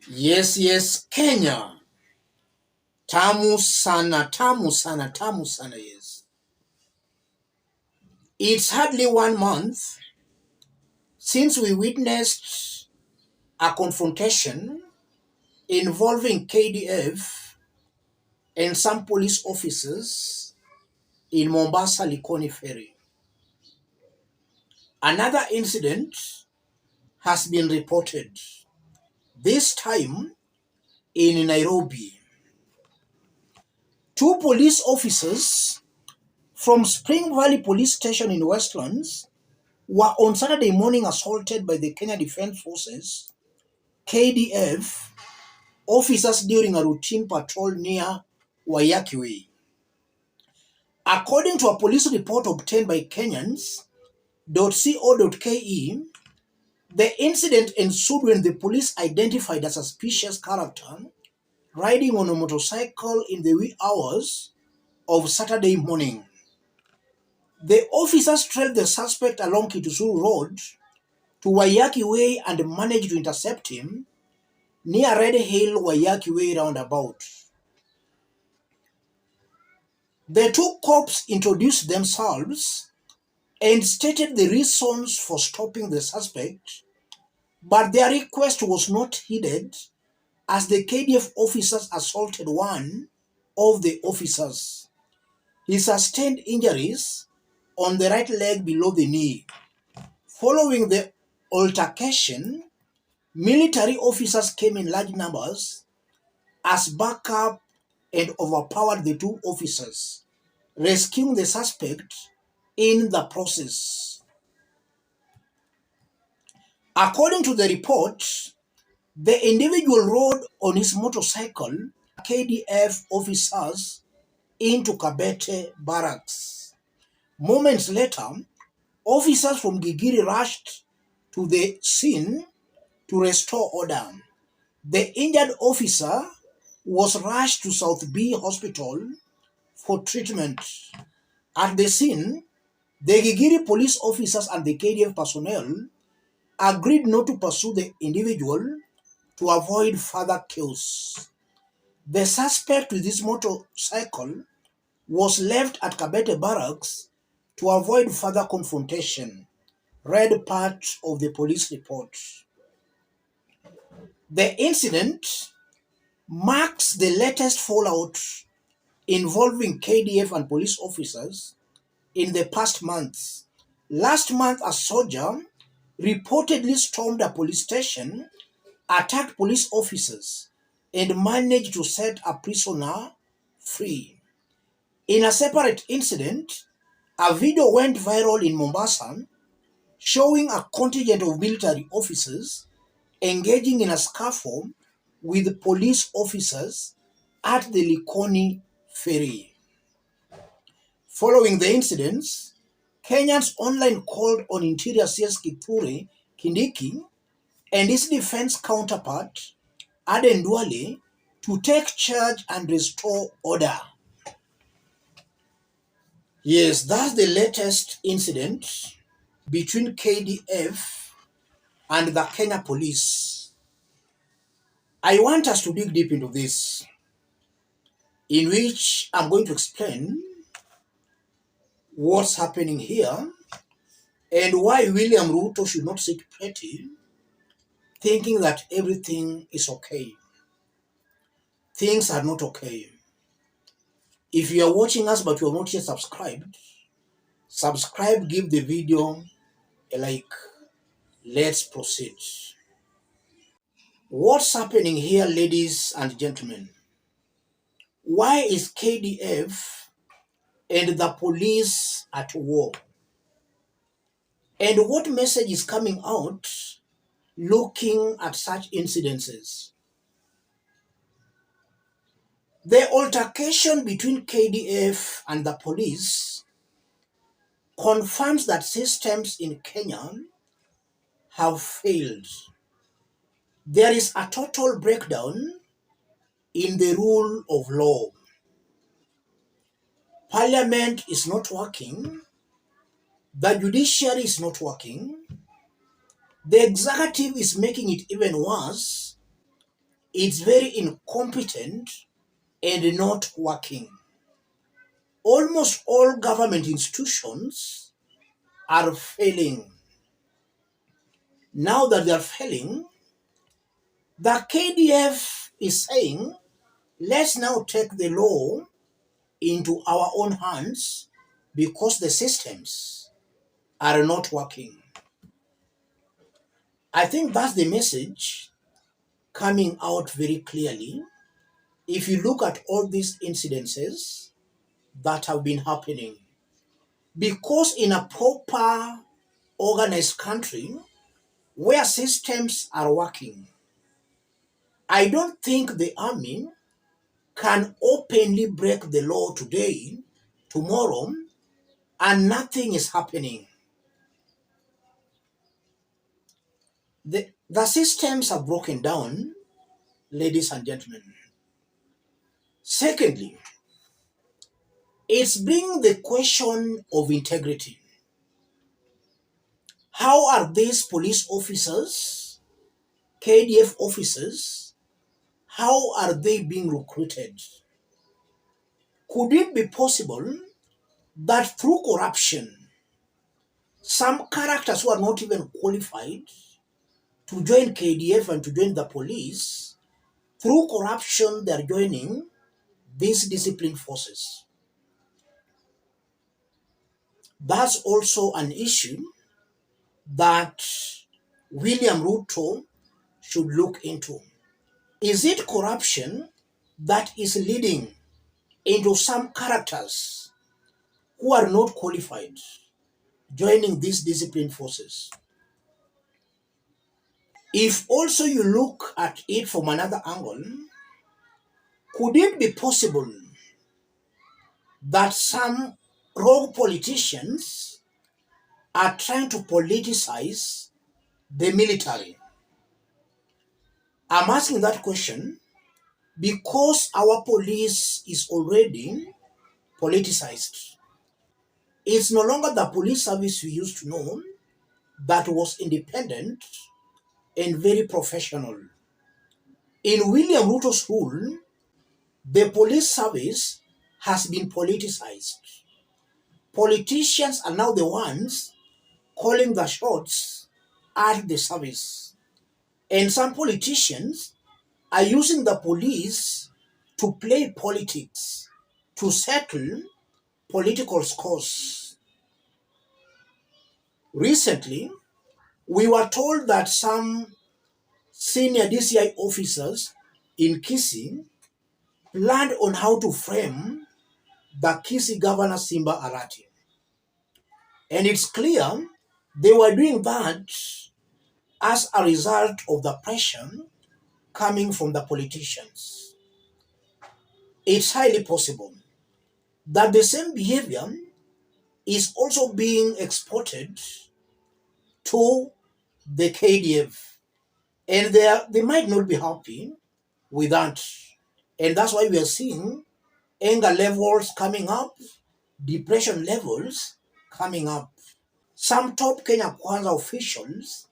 Yes, Kenya. Tamu sana, tamu sana, tamu sana, yes. It's hardly 1 month since we witnessed a confrontation involving KDF and some police officers in Mombasa Likoni ferry. Another incident has been reported, this time in Nairobi. Two police officers from Spring Valley Police Station in Westlands were on Saturday morning assaulted by the Kenya Defence Forces, KDF, officers during a routine patrol near Waiyaki Way. According to a police report obtained by Kenyans.co.ke, the incident ensued when the police identified a suspicious character riding on a motorcycle in the wee hours of Saturday morning. The officers trailed the suspect along Kitusuru Road to Waiyaki Way and managed to intercept him near Red Hill Waiyaki Way roundabout. The two cops introduced themselves and stated the reasons for stopping the suspect, but their request was not heeded as the KDF officers assaulted one of the officers. He sustained injuries on the right leg below the knee. Following the altercation, military officers came in large numbers as backup and overpowered the two officers, rescuing the suspect in the process. According to the report, the individual rode on his motorcycle, KDF officers, into Kabete barracks. Moments later, officers from Gigiri rushed to the scene to restore order. The injured officer was rushed to South B Hospital for treatment. At the scene, the Gigiri police officers and the KDF personnel agreed not to pursue the individual to avoid further chaos. The suspect with his motorcycle was left at Kabete barracks to avoid further confrontation, read part of the police report. The incident marks the latest fallout involving KDF and police officers in the past months. Last month, a soldier reportedly stormed a police station, attacked police officers, and managed to set a prisoner free. In a separate incident, a video went viral in Mombasa showing a contingent of military officers engaging in a scuffle with police officers at the Likoni ferry. Following the incidents, Kenyans online called on Interior CS Kithure Kindiki and his defense counterpart, Aden Duale, to take charge and restore order. Yes, that's the latest incident between KDF and the Kenya police. I want us to dig deep into this, in which I'm going to explain what's happening here and why William Ruto should not sit pretty, thinking that everything is okay. Things are not okay. If you are watching us but you are not yet subscribed, subscribe, give the video a like. Let's proceed. What's happening here, ladies and gentlemen? Why is KDF and the police at war? And what message is coming out looking at such incidences? The altercation between KDF and the police confirms that systems in Kenya have failed. There is a total breakdown in the rule of law. Parliament is not working. The judiciary is not working. The executive is making it even worse. It's very incompetent and not working. Almost all government institutions are failing. Now that they are failing, the KDF is saying, let's now take the law into our own hands because the systems are not working. I think that's the message coming out very clearly if you look at all these incidences that have been happening. Because in a proper organized country where systems are working, I don't think the army can openly break the law today, tomorrow, and nothing is happening. The systems are broken down, ladies and gentlemen. Secondly, it's bringing the question of integrity. How are these police officers, KDF officers, how are they being recruited? Could it be possible that through corruption, some characters who are not even qualified to join KDF and to join the police, through corruption, they're joining these disciplined forces? That's also an issue that William Ruto should look into. Is it corruption that is leading into some characters who are not qualified joining these disciplined forces? If also you look at it from another angle, could it be possible that some rogue politicians are trying to politicize the military? I'm asking that question because our police is already politicized. It's no longer the police service we used to know that was independent and very professional. In William Ruto's rule, the police service has been politicized. Politicians are now the ones calling the shots at the service. And some politicians are using the police to play politics, to settle political scores. Recently, we were told that some senior DCI officers in Kisii planned on how to frame the Kisii Governor Simba Arati. And it's clear they were doing that as a result of the pressure coming from the politicians. It's highly possible that the same behavior is also being exported to the KDF. And they might not be happy with that. And that's why we are seeing anger levels coming up, depression levels coming up. Some top Kenya Kwanza officials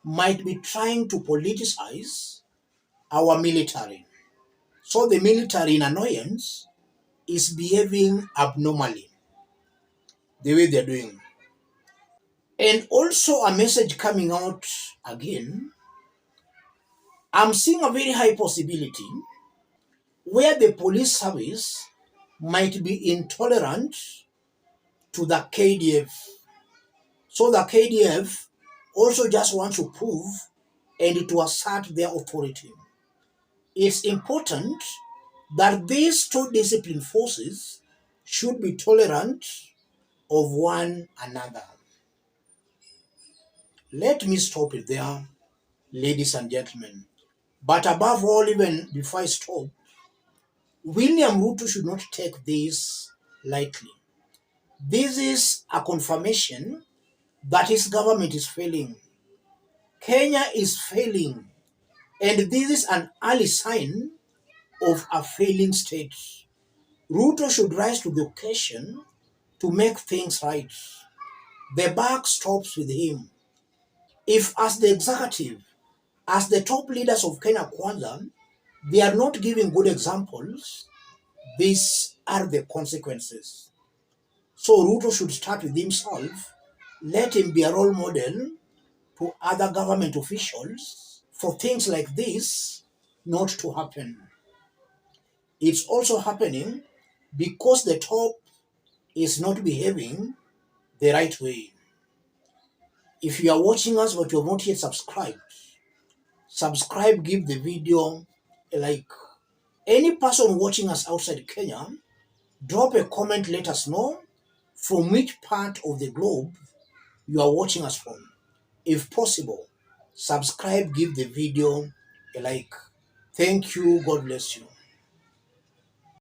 might be trying to politicize our military. So the military, in annoyance, is behaving abnormally the way they're doing. And also a message coming out again, I'm seeing a very high possibility where the police service might be intolerant to the KDF. So the KDF also just wants to prove and to assert their authority. It's important that these two disciplined forces should be tolerant of one another. Let me stop it there, ladies and gentlemen. But above all, even before I stop, William Ruto should not take this lightly. This is a confirmation that his government is failing. Kenya is failing. And this is an early sign of a failing state. Ruto should rise to the occasion to make things right. The buck stops with him. If as the executive, as the top leaders of Kenya Kwanza, They are not giving good examples. These are the consequences. So Ruto should start with himself. Let him be a role model to other government officials for things like this not to happen. It's also happening because the top is not behaving the right way. If you are watching us but you have not yet subscribed, subscribe, give the video a like. Any person watching us outside Kenya, drop a comment, let us know from which part of the globe you are watching us from. If possible, subscribe, give the video a like. Thank you. God bless you.